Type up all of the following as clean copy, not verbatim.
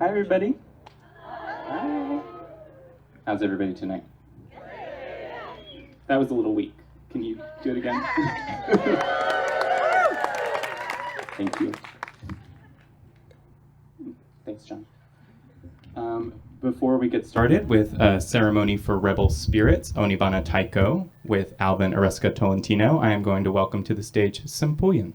Hi, everybody. Hi. How's everybody tonight? That was a little weak. Can you do it again? Thank you. Thanks, John. Before we get started with a ceremony for Rebel Spirits, Onibana Taiko, with Alvin, Erasga, Tolentino, I am going to welcome to the stage Sempoyan.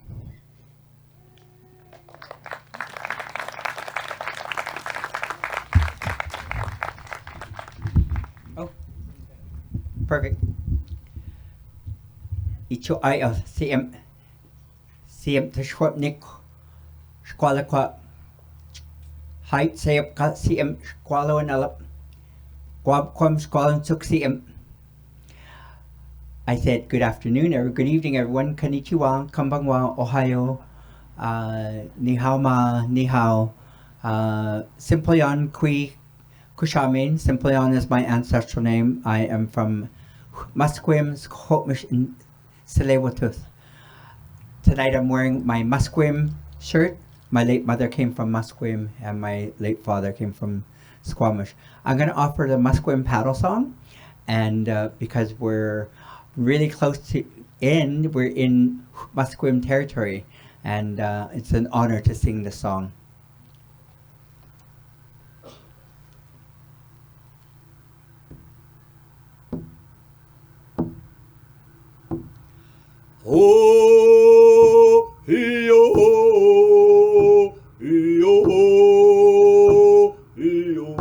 Oh, perfect. Icho ay CM Tashwapnik Squala Qua Height Sayap Ka CM Squalo and Alap Guab Quam Squalan Suk CM. I said good afternoon or good evening everyone. Konnichiwa, Konbanwa, Ohio, Ni hao ma, ni hao. Sempoyan Kui Kushamin. Sempoyan is my ancestral name. I am from Musqueam, Hotmish in Silewatuth. Tonight I'm wearing my Musqueam shirt. My late mother came from Musqueam and my late father came from Squamish. I'm going to offer the Musqueam paddle song, and because we're really close to we're in Musqueam territory, and it's an honor to sing the song. Oh, yo, yo, yo, oh, yo,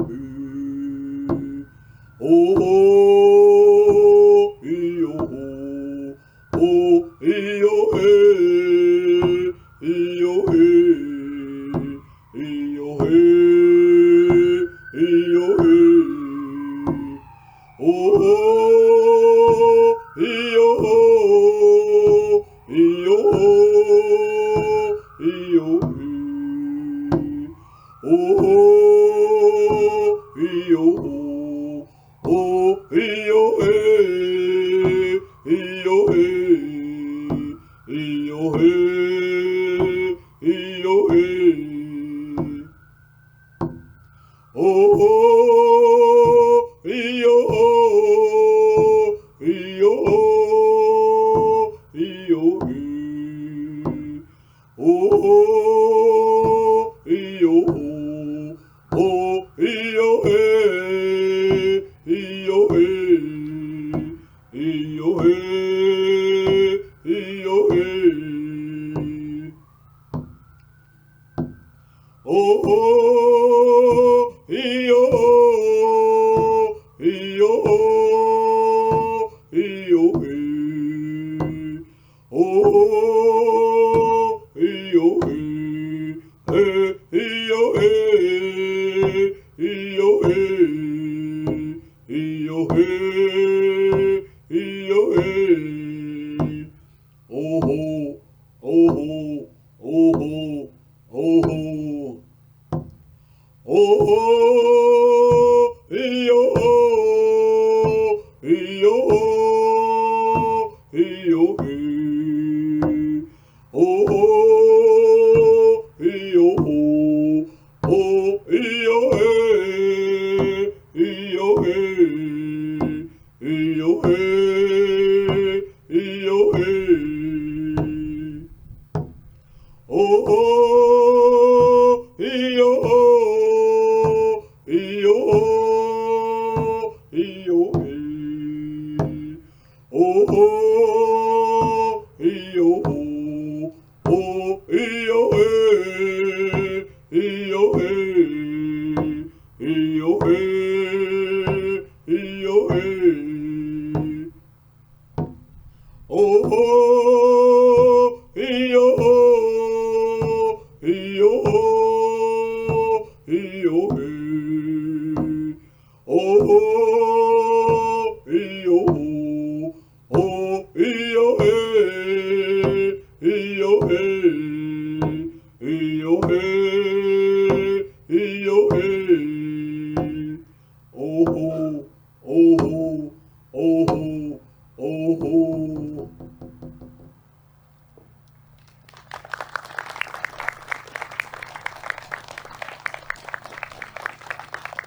oh, yo,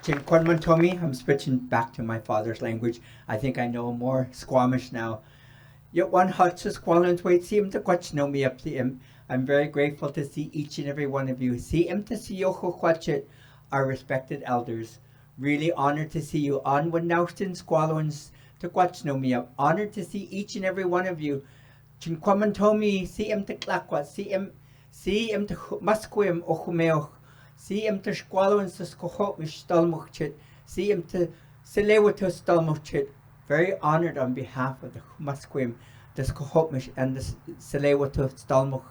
Chinquanmantomi, I'm switching back to my father's language. I think I know more Squamish now. Yotwan Hutch's Squalans wait, see him to quatch no me up him. I'm very grateful to see each and every one of you. See him to see Yoko Quatchit, our respected elders. Really honored to see you. On when Naustin Squalans to quatch no me up. Honored to see each and every one of you. Chinquamantomi, see him to Claquat, see him to Musquim o Humeo. See him to Squalans to Skohomish Stalmuchit. See him to Selewato Stalmuchit. Very honored on behalf of the Musquim, the Skohomish, and the Selewato Stalmuch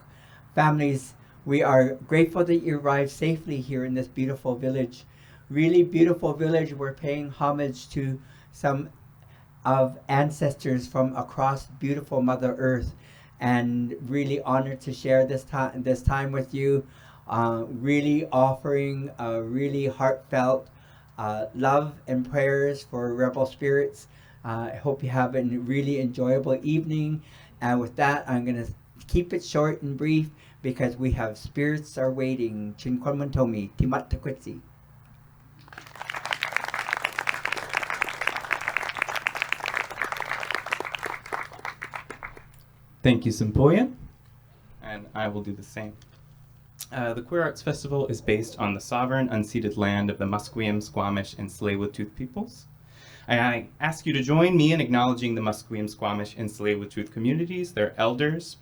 families. We are grateful that you arrived safely here in this beautiful village. Really beautiful village. We're paying homage to some of ancestors from across beautiful Mother Earth, and really honored to share this time with you. Really offering a really heartfelt love and prayers for rebel spirits. I hope you have a really enjoyable evening. And with that, I'm going to keep it short and brief because we have spirits are waiting. Chinquanmantomi, Timat Takwitsi. Thank you, Sempoyan. And I will do the same. The Queer Arts Festival is based on the sovereign, unceded land of the Musqueam, Squamish, and Tsleil-Waututh peoples. I ask you to join me in acknowledging the Musqueam, Squamish, and Tsleil-Waututh communities, their elders,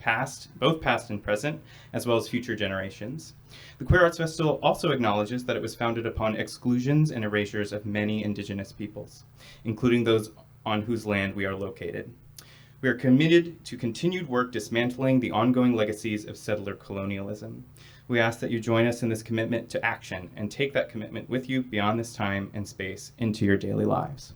both past and present, as well as future generations. The Queer Arts Festival also acknowledges that it was founded upon exclusions and erasures of many indigenous peoples, including those on whose land we are located. We are committed to continued work dismantling the ongoing legacies of settler colonialism. We ask that you join us in this commitment to action and take that commitment with you beyond this time and space into your daily lives.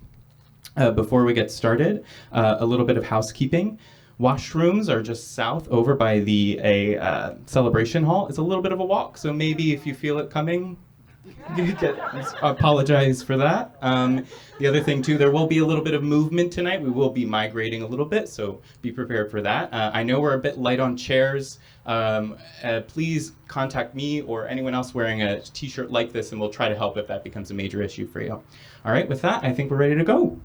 Before we get started, a little bit of housekeeping. Washrooms are just south over by the celebration hall. It's a little bit of a walk, so maybe if you feel it coming, apologize for that. The other thing too, there will be a little bit of movement tonight. We will be migrating a little bit, so be prepared for that. I know we're a bit light on chairs. Please contact me or anyone else wearing a t-shirt like this, and we'll try to help if that becomes a major issue for you. All right, with that, I think we're ready to go.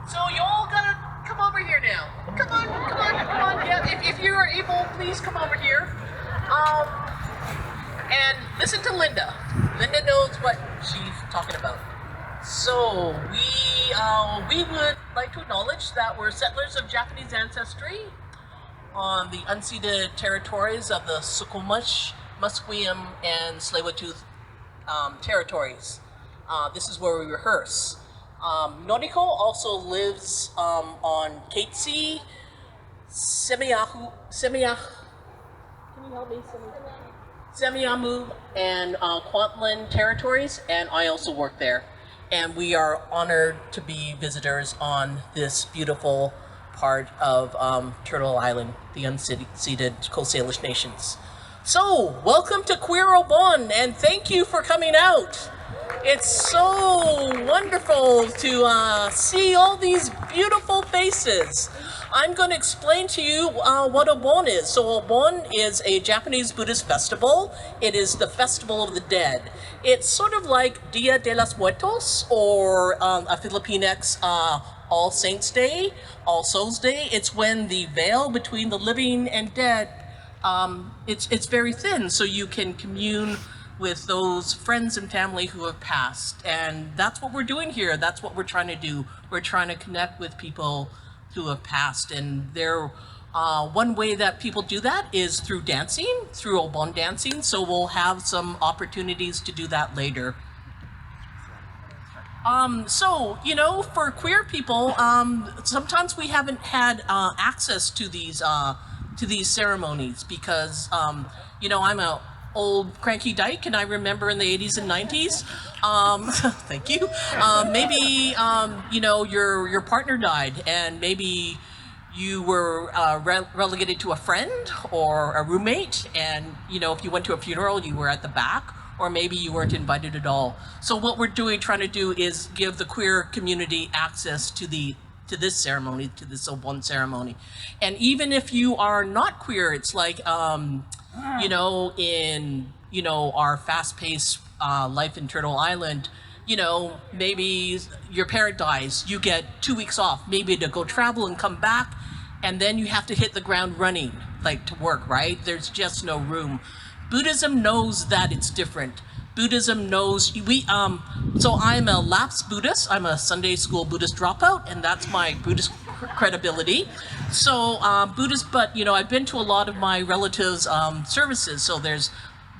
So you all gotta come over here now. Come on, come on, come on. Yeah, if you are able, please come over here. And listen to Linda. Linda knows what she's talking about. So we would like to acknowledge that we're settlers of Japanese ancestry on the unceded territories of the Suquamish, Musqueam, and Tsleil-Waututh territories. This is where we rehearse. Noriko also lives on Katesi, Semiahu, can you help me? Semiamu and Kwantlen territories, and I also work there. And we are honored to be visitors on this beautiful part of Turtle Island, the unceded Coast Salish nations. So, welcome to Queer Obon, and thank you for coming out. It's so wonderful to see all these beautiful faces. I'm going to explain to you what Obon is. So Obon is a Japanese Buddhist festival. It is the Festival of the Dead. It's sort of like Dia de los Muertos or a Filipinx All Saints Day, All Souls Day. It's when the veil between the living and dead, it's very thin, so you can commune with those friends and family who have passed. And that's what we're doing here. That's what we're trying to do. We're trying to connect with people who have passed. And one way that people do that is through dancing, through Obon dancing. So we'll have some opportunities to do that later. So, for queer people, sometimes we haven't had access to these ceremonies because, I'm a old cranky dyke, and I remember in the 80s and 90s. Thank you. Maybe your partner died, and maybe you were relegated to a friend or a roommate, and if you went to a funeral, you were at the back, or maybe you weren't invited at all. So what we're trying to do is give the queer community access to this ceremony, to this Obon ceremony. And even if you are not queer, it's like in our fast-paced life in Turtle Island, maybe your parent dies, you get 2 weeks off, maybe to go travel and come back, and then you have to hit the ground running, like to work, right? There's just no room. Buddhism knows that it's different. Buddhism knows so I'm a lapsed Buddhist. I'm a Sunday school Buddhist dropout, and that's my Buddhist credibility. So Buddhist, but I've been to a lot of my relatives' services. So there's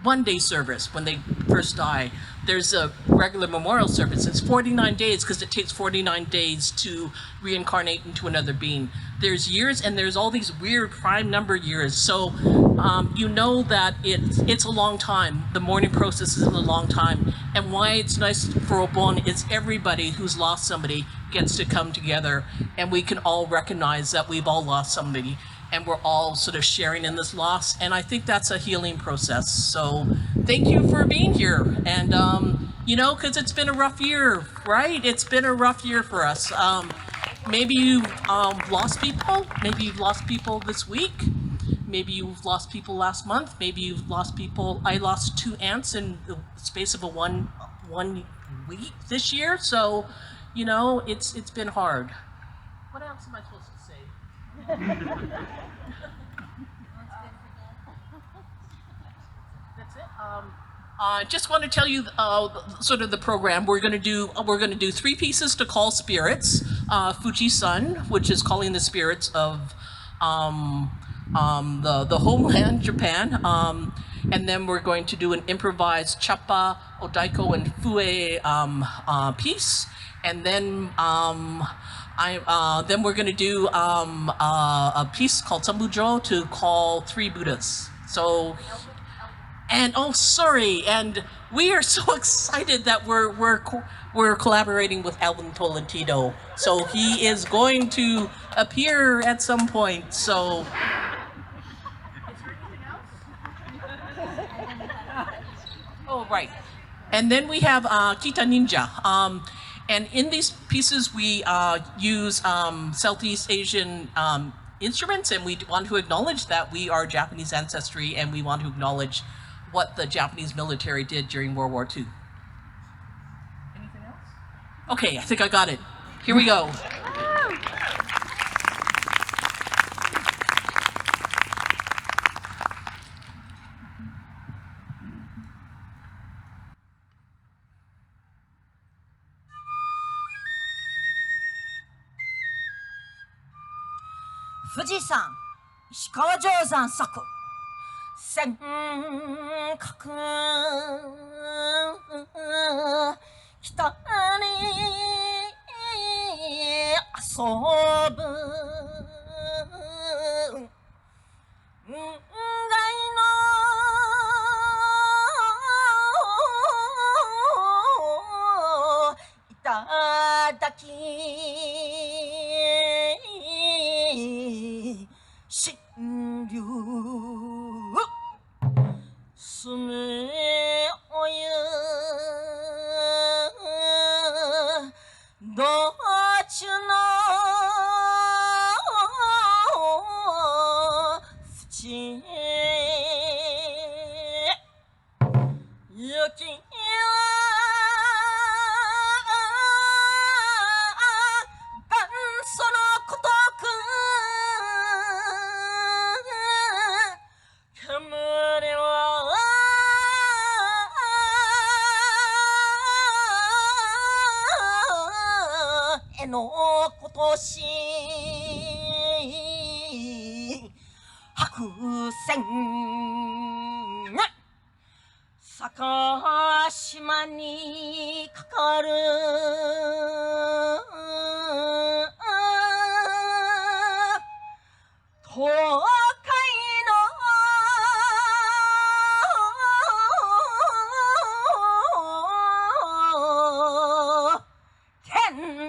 one-day service when they first die. There's a regular memorial service. It's 49 days because it takes 49 days to reincarnate into another being. There's years, and there's all these weird prime number years. So that it's a long time. The mourning process is a long time. And why it's nice for Obon is everybody who's lost somebody gets to come together, and we can all recognize that we've all lost somebody, and we're all sort of sharing in this loss. And I think that's a healing process. So thank you for being here. And, because it's been a rough year, right? It's been a rough year for us. Maybe you've lost people. Maybe you've lost people this week. Maybe you've lost people last month. Maybe you've lost people. I lost 2 aunts in the space of a one week this year. So, it's been hard. What else am I supposed to say? That's it. I just want to tell you sort of the program. We're going to do 3 pieces to call spirits. Fuji-san, which is calling the spirits of the homeland, Japan. And then we're going to do an improvised chappa, odaiko, and fue piece. And then then we're going to do a piece called Sambujo to call 3 Buddhas. So, and and we are so excited that we're collaborating with Alvin Tolentino. So he is going to appear at some point. So, is there anything else? Oh, right. And then we have Kita Ninja. And in these pieces, we use Southeast Asian instruments, and we want to acknowledge that we are Japanese ancestry, and we want to acknowledge what the Japanese military did during World War II. Anything else? Okay, I think I got it. Here we go. Fuji-san, 石川定山作尖閣北に遊ぶ雲外の頂新流すめおゆどちゅのふち雪そのことく煙はえのことし白線坂島にかかる東海の天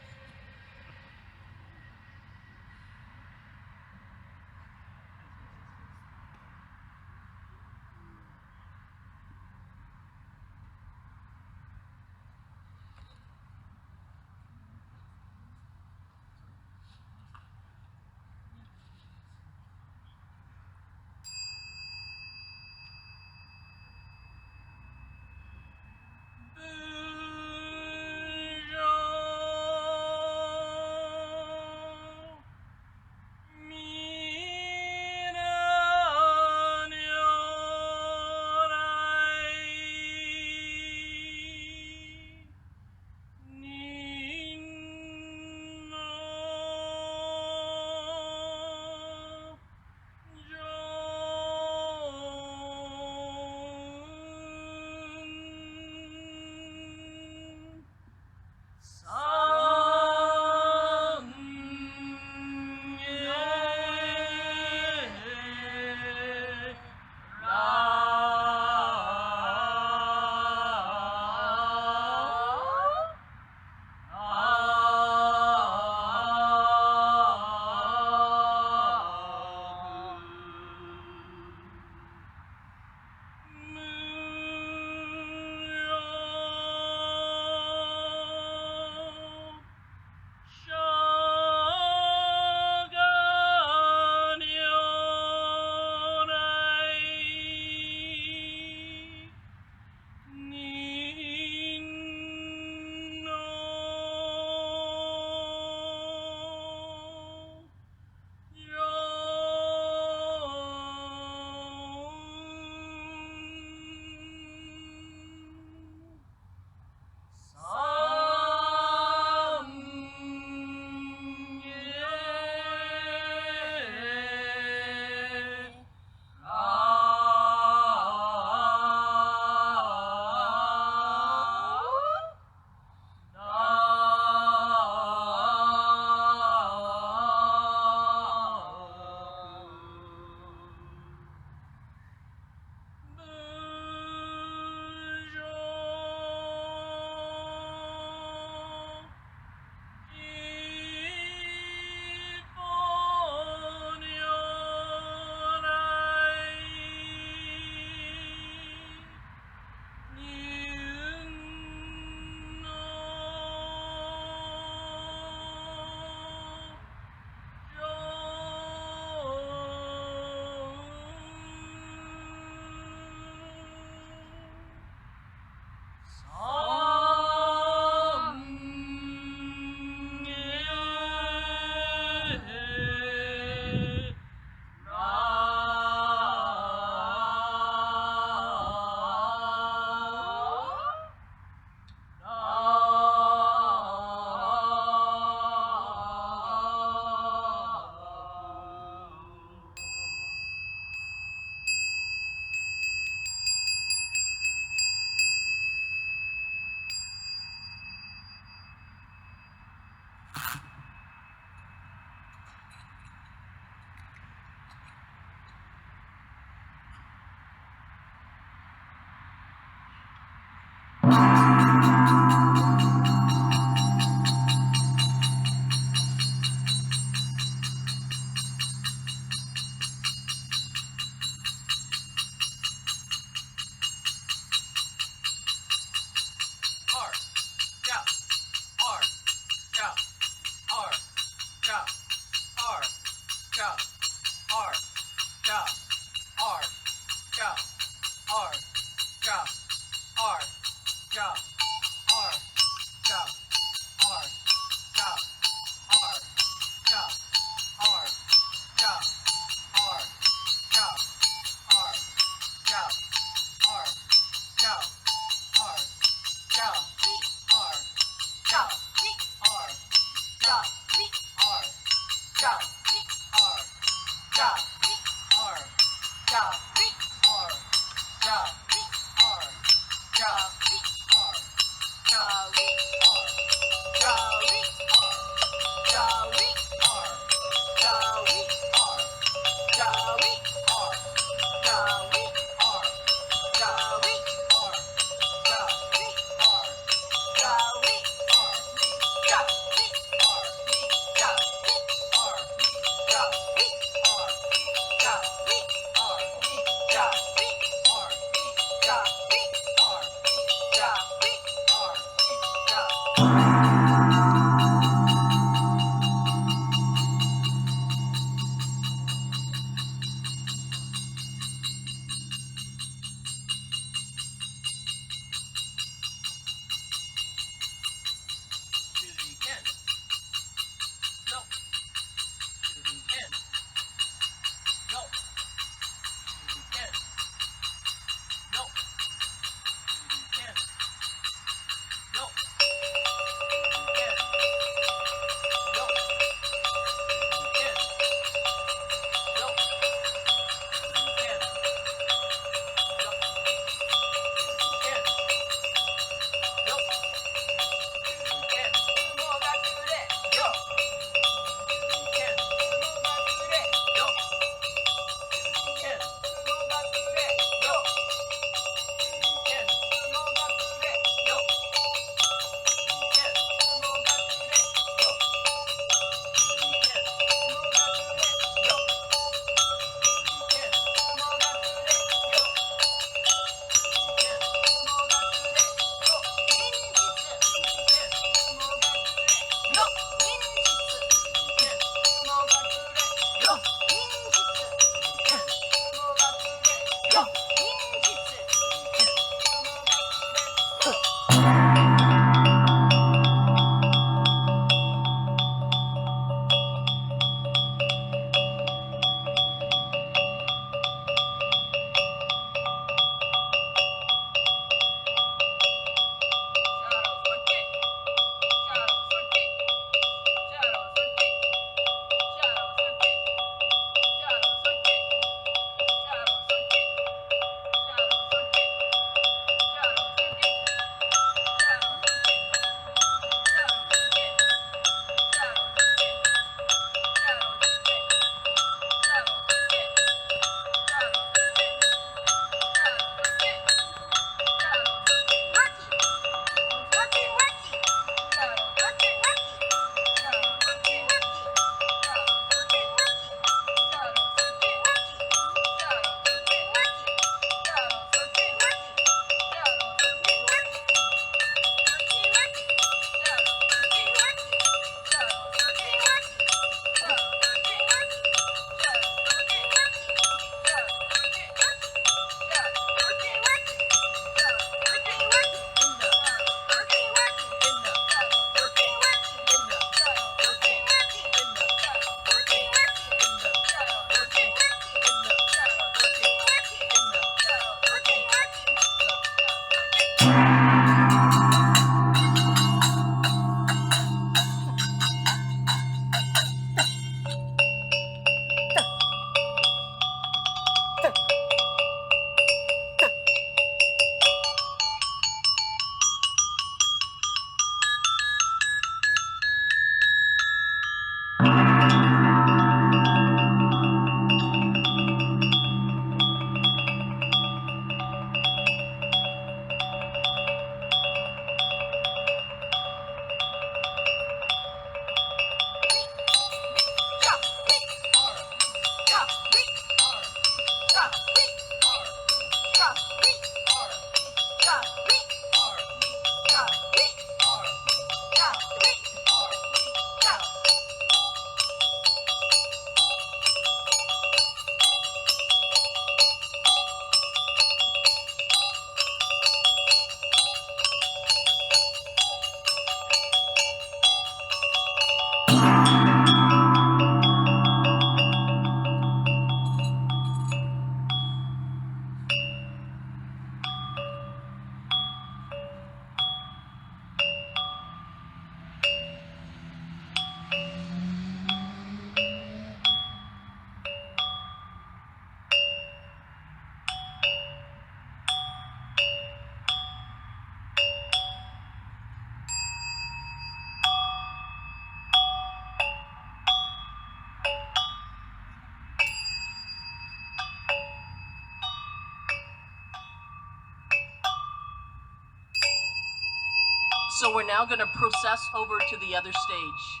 So we're now going to process over to the other stage.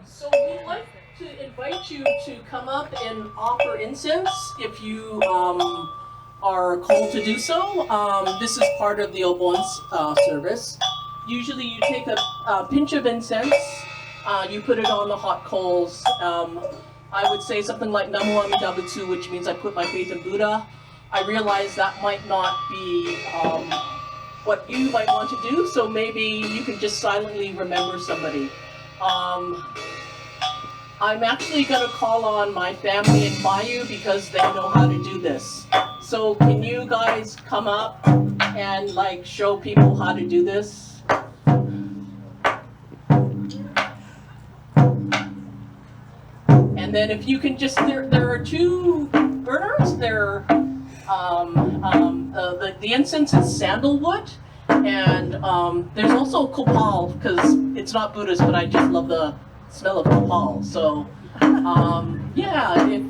So we'd like to invite you to come up and offer incense if you are called to do so. This is part of the Obon service. Usually you take a pinch of incense, you put it on the hot coals. I would say something like Namu Amida Butsu, which means I put my faith in Buddha. I realize that might not be what you might want to do, so maybe you can just silently remember somebody. I'm actually going to call on my family in Mayu because they know how to do this. So can you guys come up and like show people how to do this? And then if you can just, there are two burners. The incense is sandalwood, and there's also copal, because it's not Buddhist, but I just love the smell of copal. So yeah, if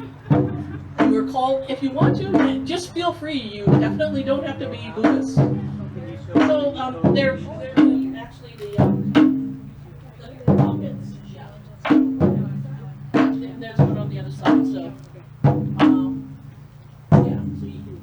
you were called, if you want to, just feel free. You definitely don't have to be Buddhist. So they're actually the pockets. Yeah. There's one on the other side. So yeah, so you can.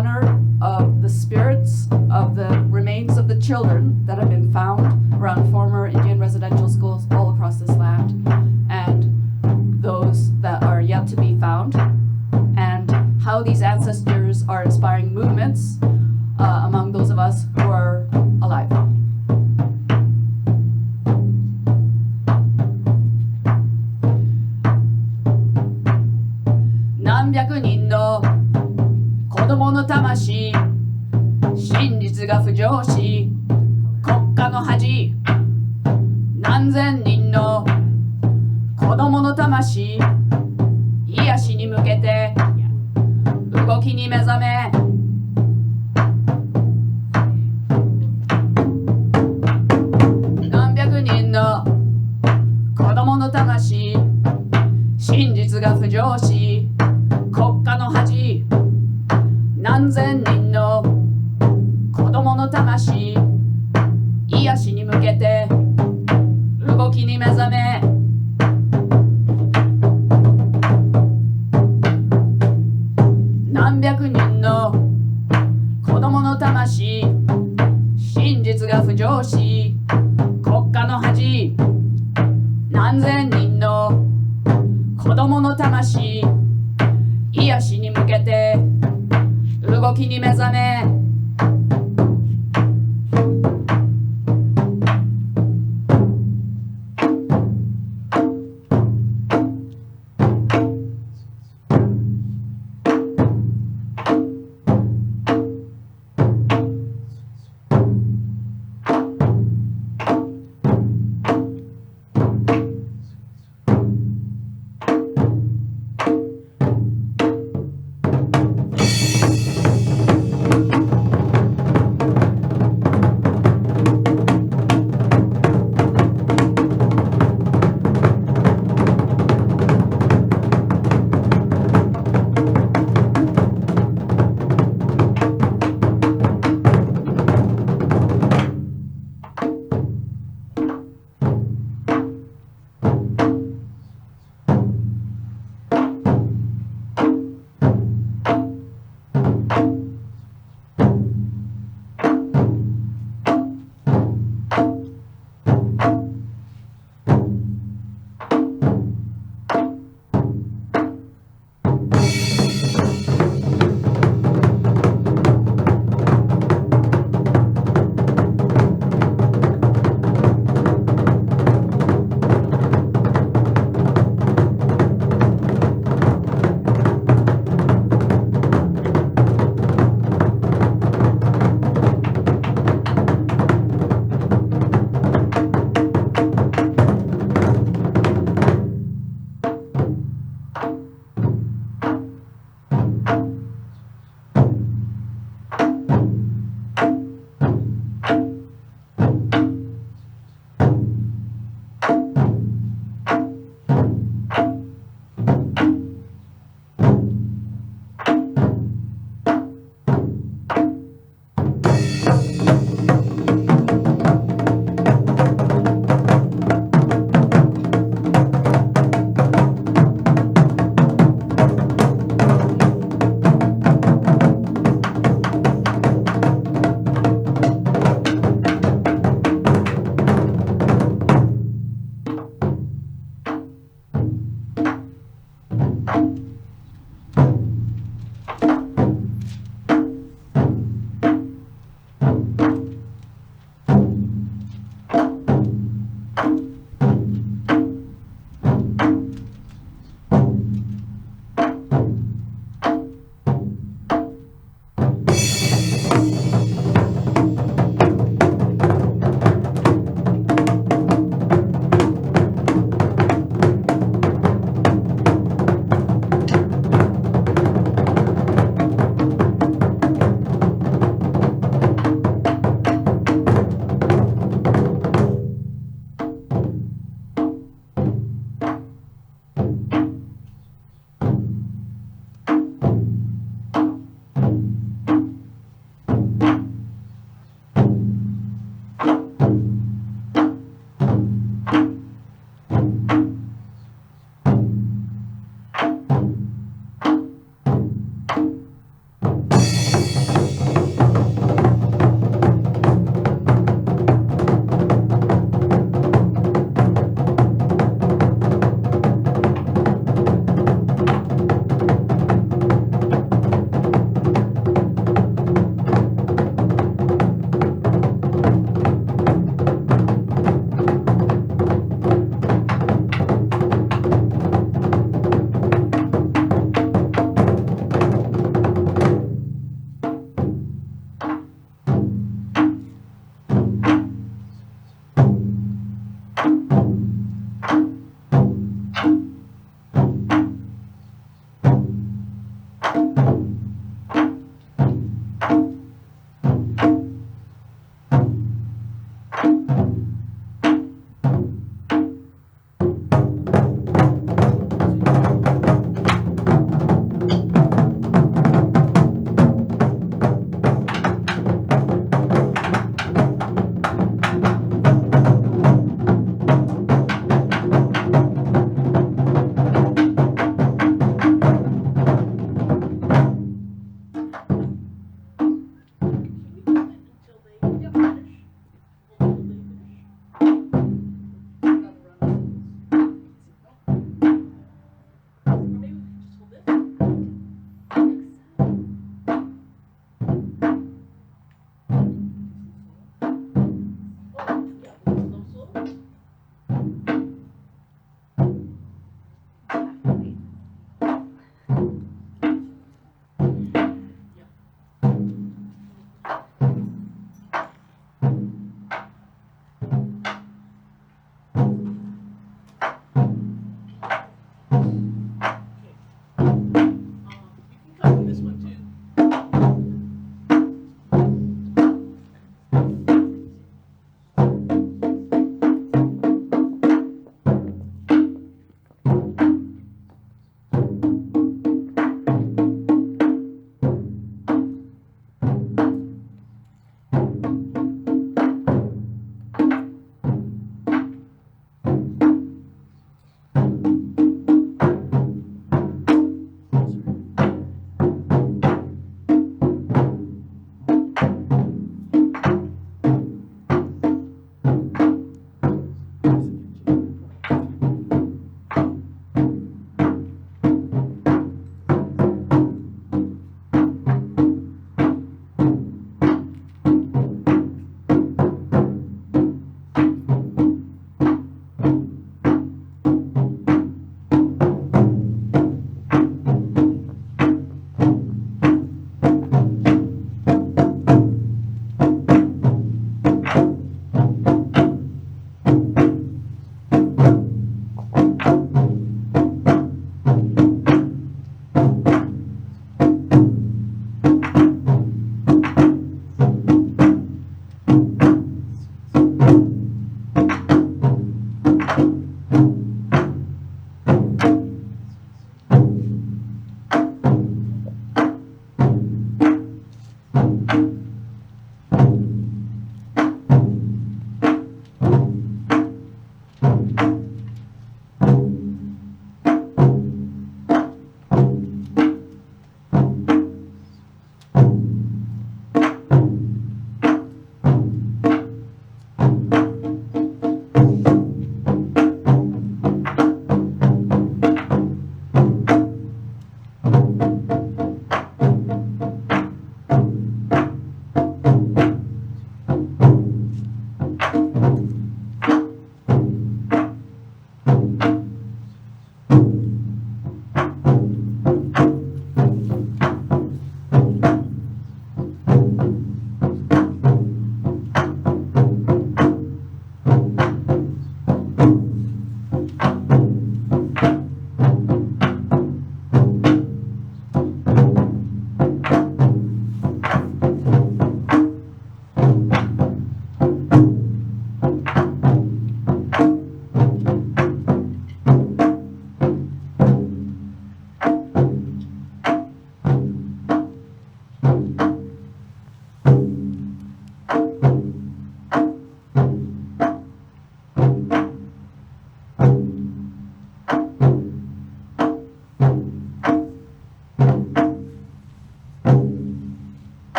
honor of the spirits of the remains of the children that have been found around former Indian residential schools all across this land, and those that are yet to be found, and how these ancestors are inspiring movements among those of us who are alive.何百人の子供の魂、真実が浮上し、国家の恥、何千人の子供の魂、癒しに向けて動きに目覚め、何百人の子供の魂、真実が浮上し、国家の恥、何千人の子供の魂、癒しに向けて動きに目覚め、何百人の子供の魂、真実が浮上し、国家の恥、何千人の子供の魂、癒しに向けて動きに目覚め、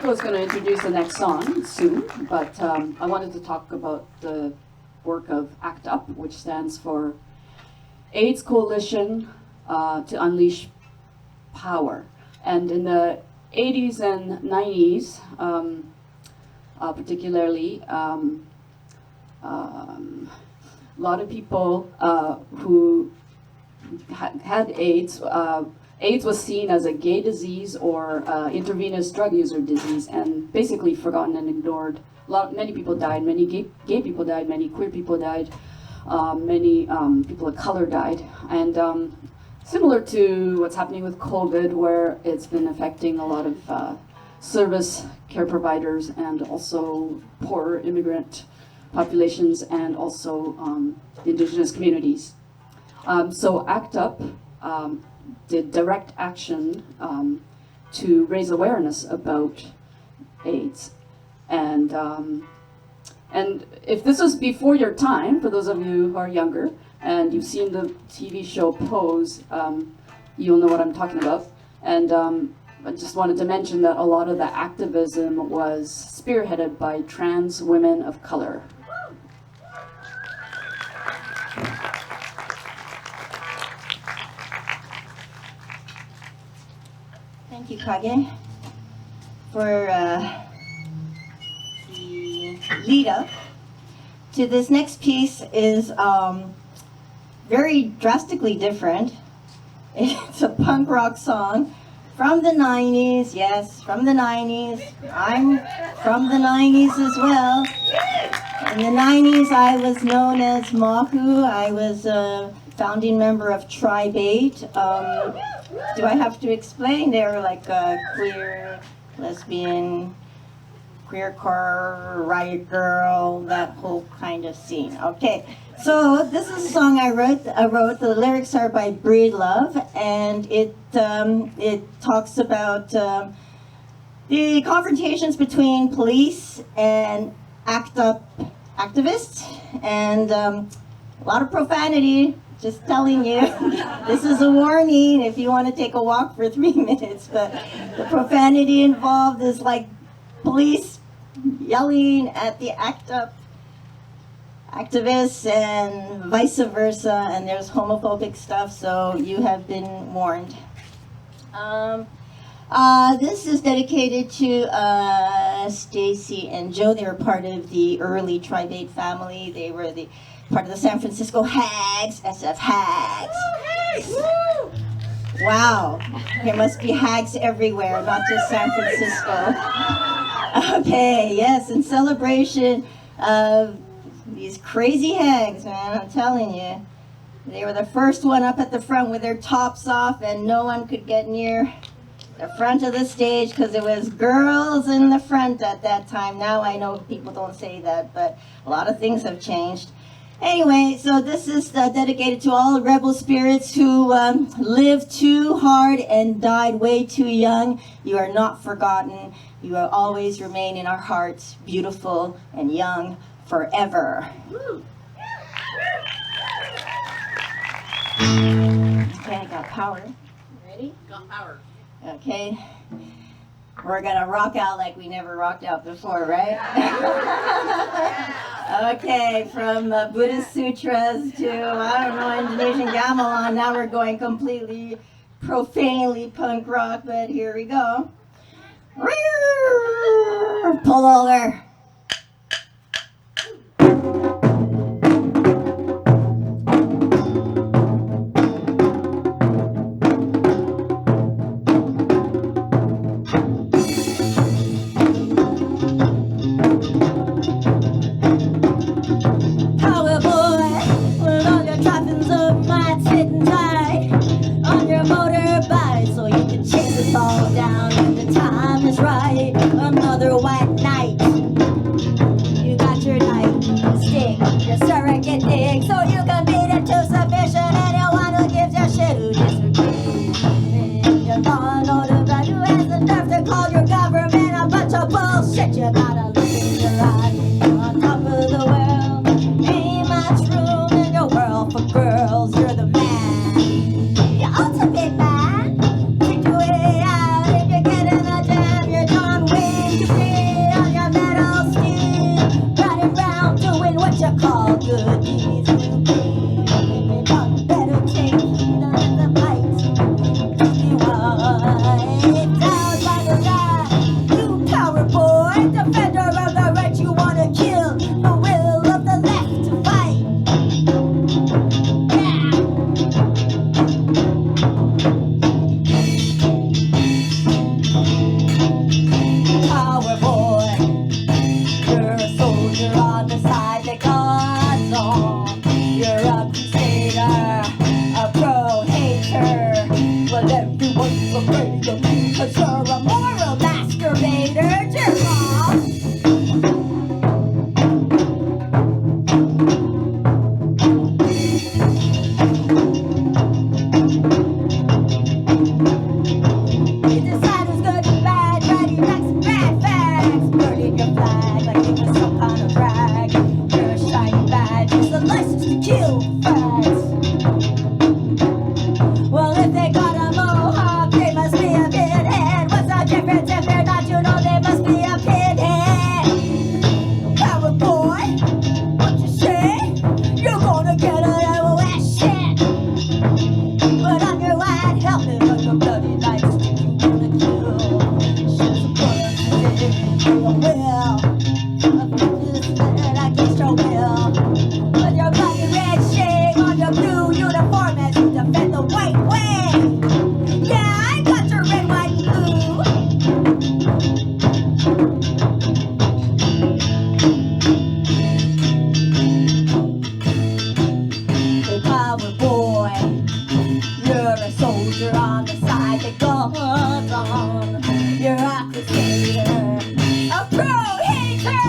Taiko is going to introduce the next song soon, but I wanted to talk about the work of ACT UP, which stands for AIDS Coalition to Unleash Power. And in the 80s and 90s, particularly, a lot of people who had AIDS, AIDS was seen as a gay disease or intravenous drug user disease, and basically forgotten and ignored. Many people died, many gay people died, many queer people died, many people of color died. And similar to what's happening with COVID, where it's been affecting a lot of service care providers and also poor immigrant populations and also indigenous communities. So ACT UP did direct action to raise awareness about AIDS. And if this was before your time, for those of you who are younger, and you've seen the TV show Pose, you'll know what I'm talking about. And I just wanted to mention that a lot of the activism was spearheaded by trans women of color. Thank you, Kage, for the lead up to this next piece. Is very drastically different. It's a punk rock song from the 90s. Yes, from the 90s. I'm from the 90s as well. In the 90s, I was known as Mahu. I was a founding member of Tribe 8. Do I have to explain? They were like queer, lesbian, queercore, riot girl, that whole kind of scene. Okay, so this is a song I wrote. The lyrics are by Breedlove, and it talks about the confrontations between police and ACT UP activists, and a lot of profanity. Just telling you, this is a warning if you want to take a walk for 3 minutes, but the profanity involved is like police yelling at the ACT UP activists and vice versa, and there's homophobic stuff, so you have been warned. This is dedicated to Stacy and Joe. They were part of the early Tribe 8 family. They were part of the San Francisco Hags, SF Hags. Wow, there must be hags everywhere, not just San Francisco. Okay, yes, in celebration of these crazy hags, man, I'm telling you. They were the first one up at the front with their tops off, and no one could get near the front of the stage because it was girls in the front at that time. Now I know people don't say that, but a lot of things have changed. Anyway, so this is dedicated to all rebel spirits who lived too hard and died way too young. You are not forgotten. You will always remain in our hearts, beautiful and young forever. Okay, I got power. Ready? Got power. Okay. We're gonna rock out like we never rocked out before, right? Okay, from Buddhist sutras to, I don't know, Indonesian gamelan, now we're going completely profanely punk rock, but here we go. Pull over. Another white night. You got your knife, stick, your surrogate dick, so you can beat it to submission. Anyone who gives your shit who disagrees. You're calling on the guy who has the nerve to call your government a bunch of bullshit. You gotta look in your eye. You're on top of the world. Ain't much room in your world for girls. You're the man. a crusader, a pro-hater. Well, everyone's afraid of you 'cause you're a moral masturbator. Jerk off! You decide who's good and bad, writing back some bad facts, burning your flag like it was some kind of rag. Your shiny badge is a license to kill facts. Well, if they got a mohawk, they must be a pinhead. What's the difference if they're not? You know they must be a pinhead. Coward boy, what you say? You're gonna get a little ass shit. Put on your white helmet, but your bloody lights you wanna kill. Shit's a bullet to your will. Against your will. With your bloody red shade on your blue uniform as you defend the white way. Yeah, I got your red, white, and blue. Hey, power boy, you're a soldier on the side that goes on. You're a crusader, a pro-hater.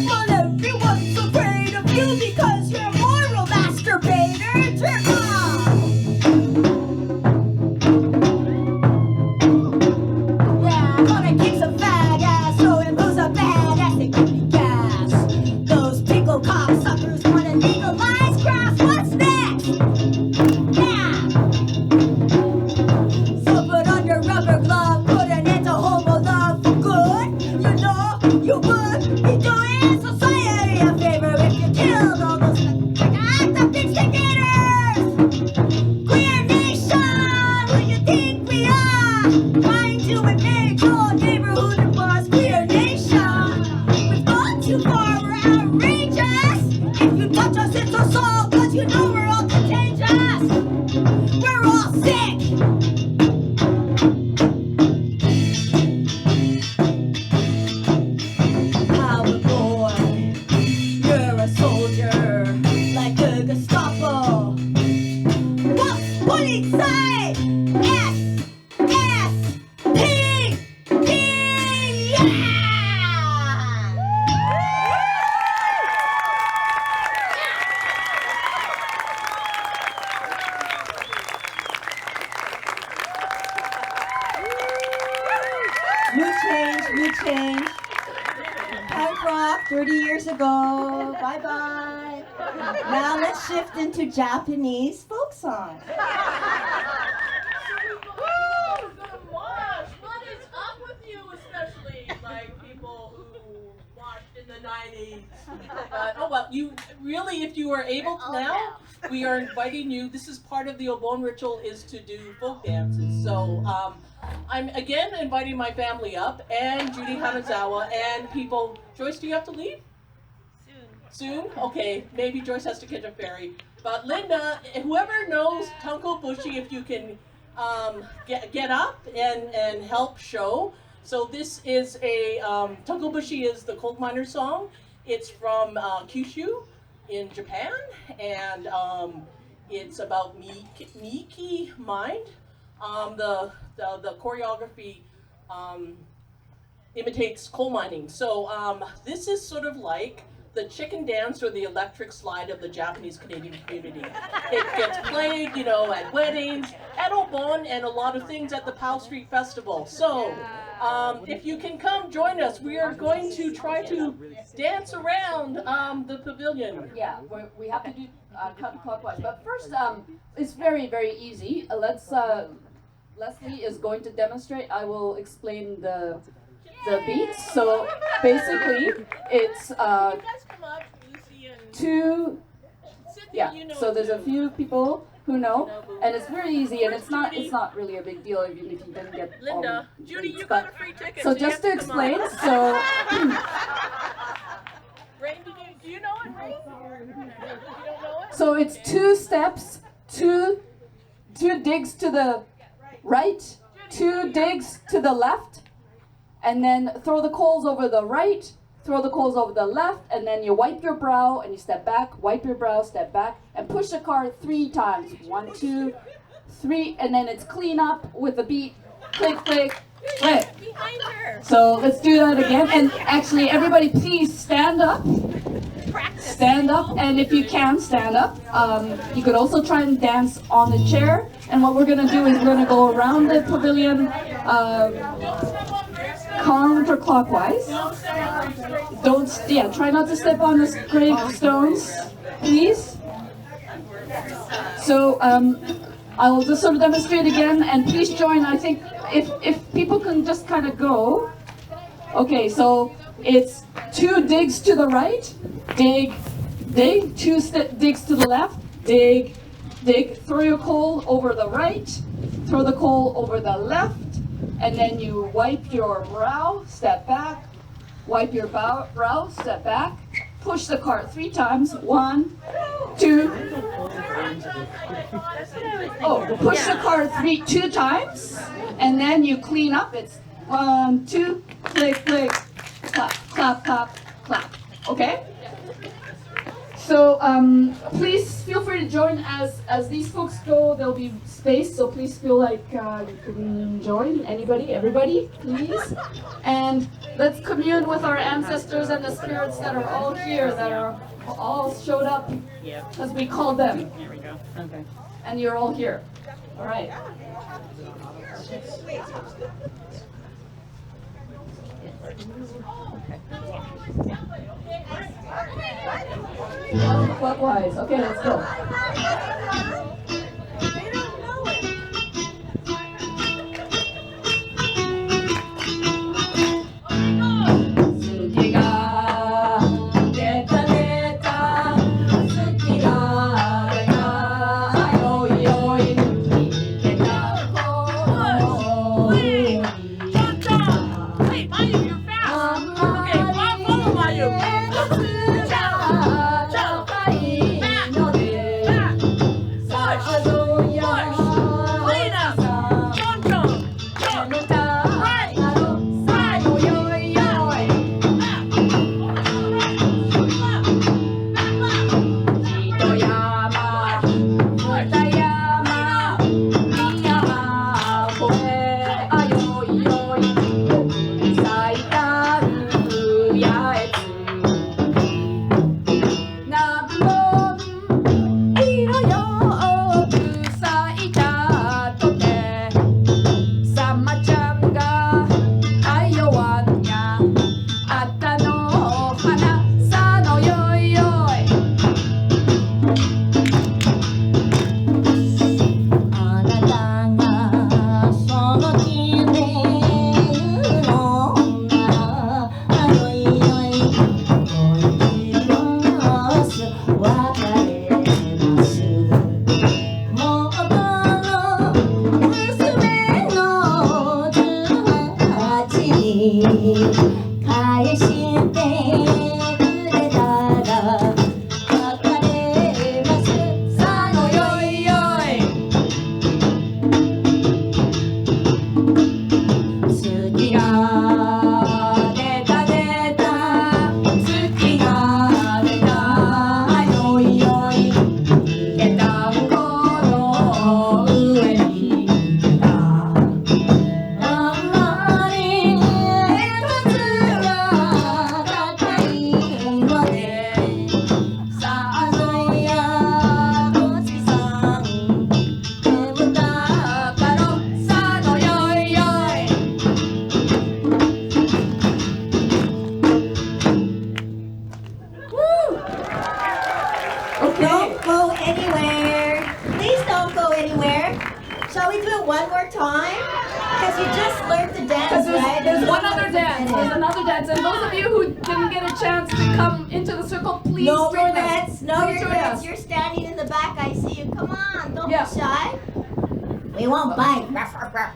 Well, everyone's afraid of you because you're a moral masturbator. Jerk off! Yeah, I'm gonna kick some fag ass, show him who's a badass. They give me gas. Those pickle cocksuckers wanna legalize grass. What's next? Yeah. So put on your rubber glove, put an end to homo love for good. You know you would be doing society a favor if you killed all those active instigators. Queer nation, who you think we are? Trying to invade your neighborhood and boss. Queer nation, we've gone too far, we're outrageous. If you touch us, it's assault, 'cause you know we're all contagious. We're all sick. Power boy, you're a soldier, like the Gestapo. What's Polizei? S-S-P-D, yeah! New change. Punk rock 30 years ago. Bye-bye. Now let's shift into Japanese folk songs. What is up with you, especially like people who watched in the 90s? Oh well, you really, if you are able to now, we are inviting you. This is part of the Obon ritual, is to do folk dances. So I'm again inviting my family up, and Judy Hanazawa, and people. Joyce, do you have to leave? Soon? Okay, maybe Joyce has to catch a ferry. But Linda, whoever knows Taiko Bushi, if you can get up and help show. So this is a, Taiko Bushi is the coal miner song. It's from Kyushu in Japan, and it's about Miki mind. The choreography imitates coal mining. So this is sort of like the chicken dance or the electric slide of the Japanese Canadian community. It gets played, you know, at weddings, at Obon, and a lot of things at the Powell Street Festival. So if you can come join us, we are going to try to dance around the pavilion. Yeah, we have to do counterclockwise. But first, it's very, very easy. Leslie is going to demonstrate. I will explain the beats. So basically, it's two. Yeah. So there's a few people who know, and it's very easy, and it's not really a big deal even if you didn't get Linda, Judy, you got a free ticket. So just to explain, so Rain, do you know it, Rain? You don't know it? so it's 2 steps, two digs to the right, 2 digs to the left, and then throw the coals over the right, throw the coals over the left, and then you wipe your brow and you step back, wipe your brow, step back, and push the card 3 times. 1, 2, 3, and then it's clean up with the beat. Click, click, click. So let's do that again. And actually, everybody, please stand up. Stand up, and if you can, stand up. You could also try and dance on the chair. And what we're going to do is we're going to go around the pavilion counterclockwise. Try not to step on the gravestones, please. So I'll just sort of demonstrate again, and please join. I think if people can just kind of go. Okay, so it's 2 digs to the right, dig, dig, 2 digs to the left, dig, dig, throw your coal over the right, throw the coal over the left, and then you wipe your brow, step back, wipe your brow, step back, push the cart 3 times, 1, 2, push the cart 2 times, and then you clean up. It's 1, 2, click, click, clap, clap, clap, clap. Okay? So please feel free to join as these folks go. There'll be space, so please feel like you can join. Anybody, everybody, please. And let's commune with our ancestors and the spirits that are all here, that are all showed up as we call them. Here we go. Okay. And you're all here. All right. Clockwise. Okay, let's go.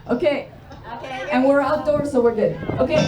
Okay. Okay. And we're outdoors, so we're good. Okay.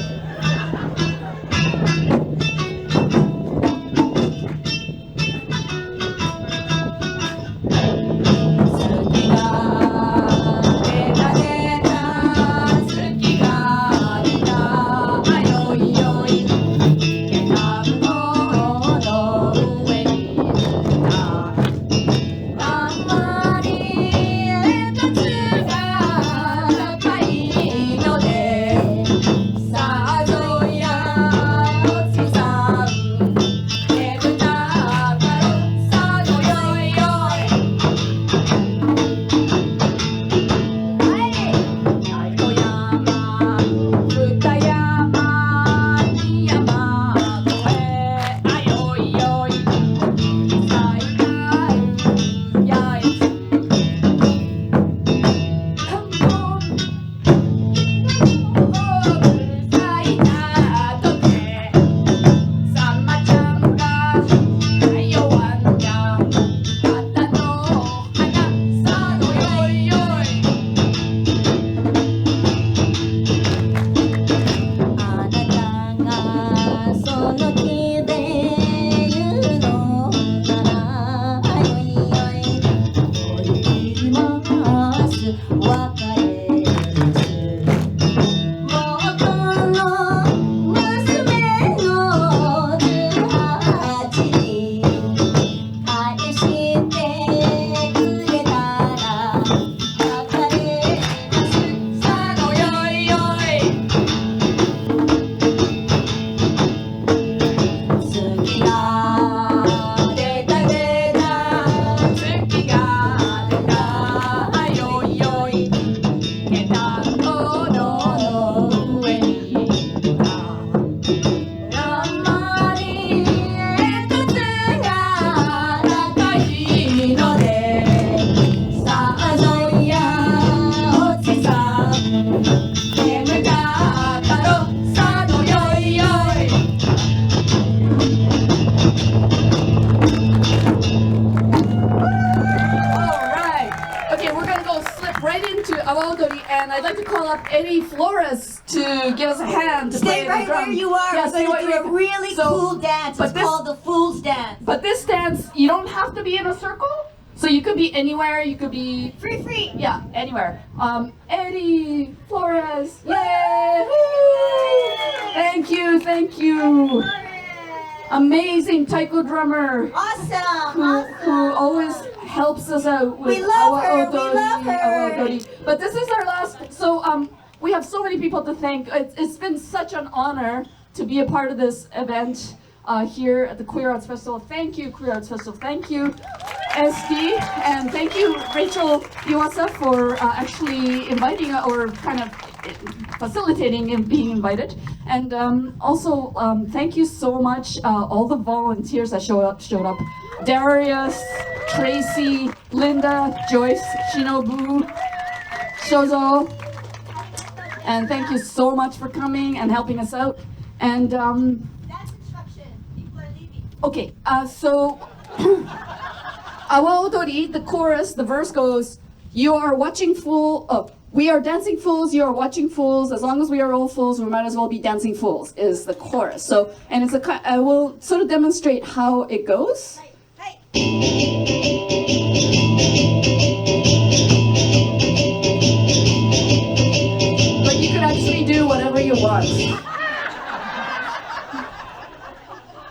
awa odori, and I'd like to call up Eddie Flores to give us a hand to play Stay the right drum. where you are. Yeah, We're stay going to do right a where- really So- cool dance. but It's this- called the Fool's Dance. But this dance, you don't have to be in a circle. So you could be anywhere. You could be Free. yeah, anywhere. Eddie Flores, yay! Thank you. Amazing taiko drummer who always helps us out with We love awa her, we odori, love her. awa odori. But this is our last. So we have so many people to thank. It's been such an honor to be a part of this event here at the Queer Arts Festival. Thank you, Queer Arts Festival. Thank you, SD, and thank you, Rachel Iwasa, for actually inviting or kind of facilitating and being invited. And also, thank you so much, all the volunteers that showed up. Darius, Tracy, Linda, Joyce, Shinobu, Shozo. And thank you so much for coming and helping us out. And That's instruction. People are leaving. okay, so awa odori, the chorus, the verse goes, "You are watching we are dancing fools, you are watching fools. As long as we are all fools, we might as well be dancing fools," is the chorus. So, and I will sort of demonstrate how it goes. But you could actually do whatever you want.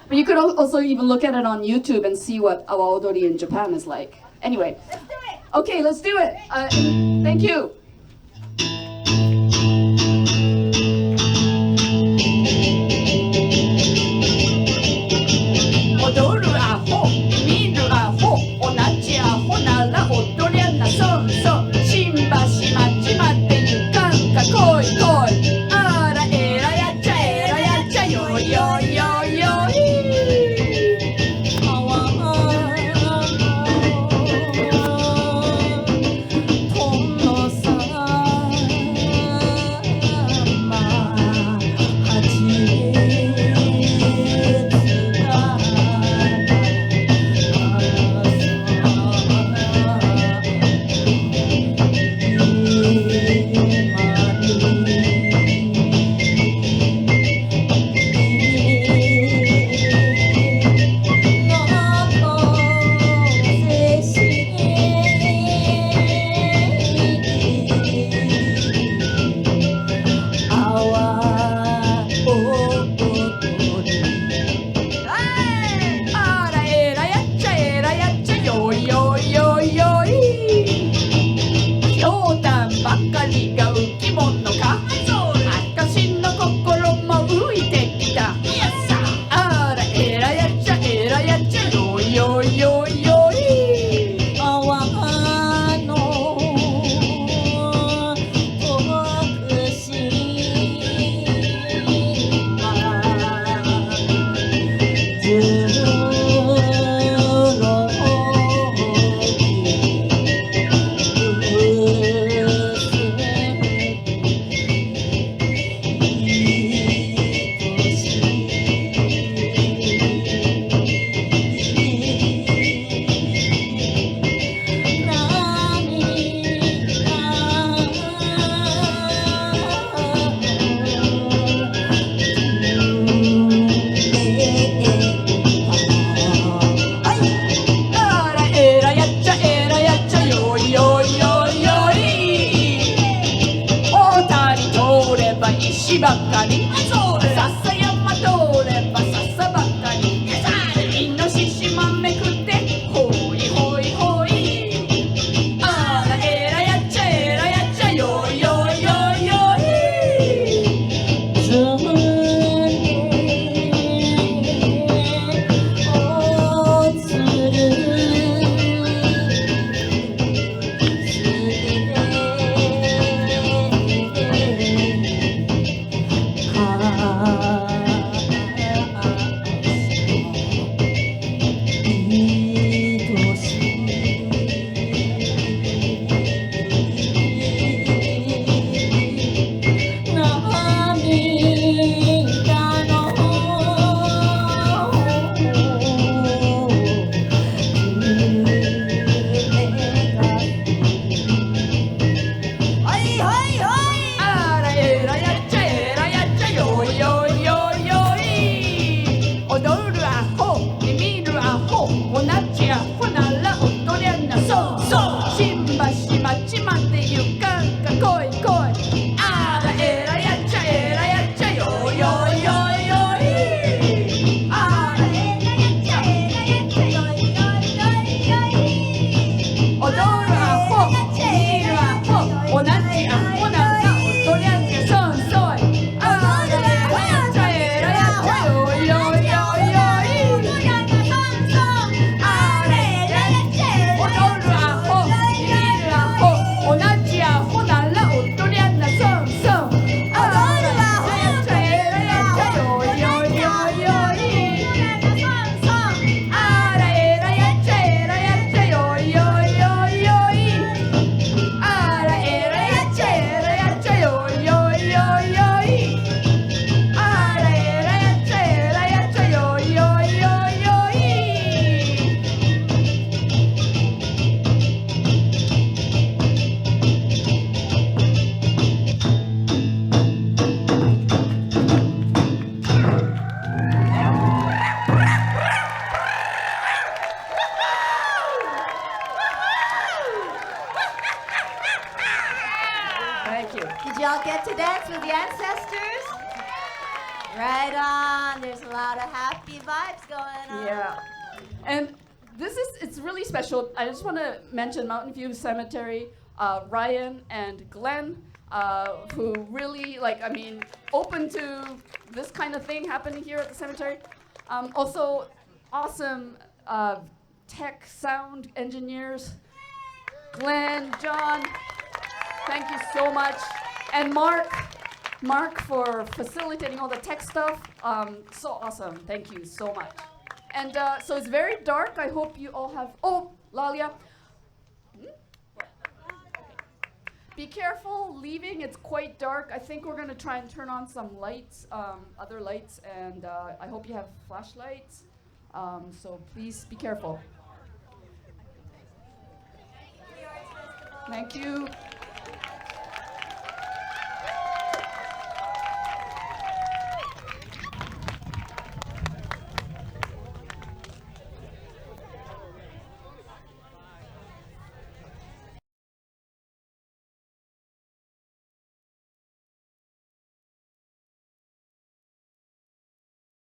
But you could also even look at it on YouTube and see what awa odori in Japan is like. Anyway, okay, let's do it. Thank you. 踊るアホ見るアホ同じアホなら踊りゃなそうそう新橋町まで行かんか来い来いあらえらやっちゃえらやっちゃよよよよいあわこのさ新橋町まで行かんか来い来いあらえらやっちゃえらやっちゃよよよよいあらえらやっちゃえらやっちゃよよよい踊るアホ見るアホ同じアホなんだ踊りゃんけそんそいあらえらやっちゃえらやっちゃよよよよいあらえらやっちゃえ踊るアホ見るアホ同じアホなら踊りゃんなそんそんあらえらやっちゃえらやっちゃよよよよいあらえらやっちゃえらやっちゃよよよよいあらえらやっちゃえらやっちゃよよよよいあらえらやっちゃえらやっちゃよよよよいThank you. Did y'all get to dance with the ancestors? Right on. There's a lot of happy vibes going on. Yeah. And it's really special. I just want to mention Mountain View Cemetery, Ryan and Glenn, who really, open to this kind of thing happening here at the cemetery. Also, awesome tech sound engineers, Glenn, John, thank you so much. And Mark for facilitating all the tech stuff. So awesome. Thank you so much. And so it's very dark. I hope you all have... Oh, Lalia. Be careful leaving. It's quite dark. I think we're going to try and turn on some lights, other lights. And I hope you have flashlights. So please be careful. Thank you.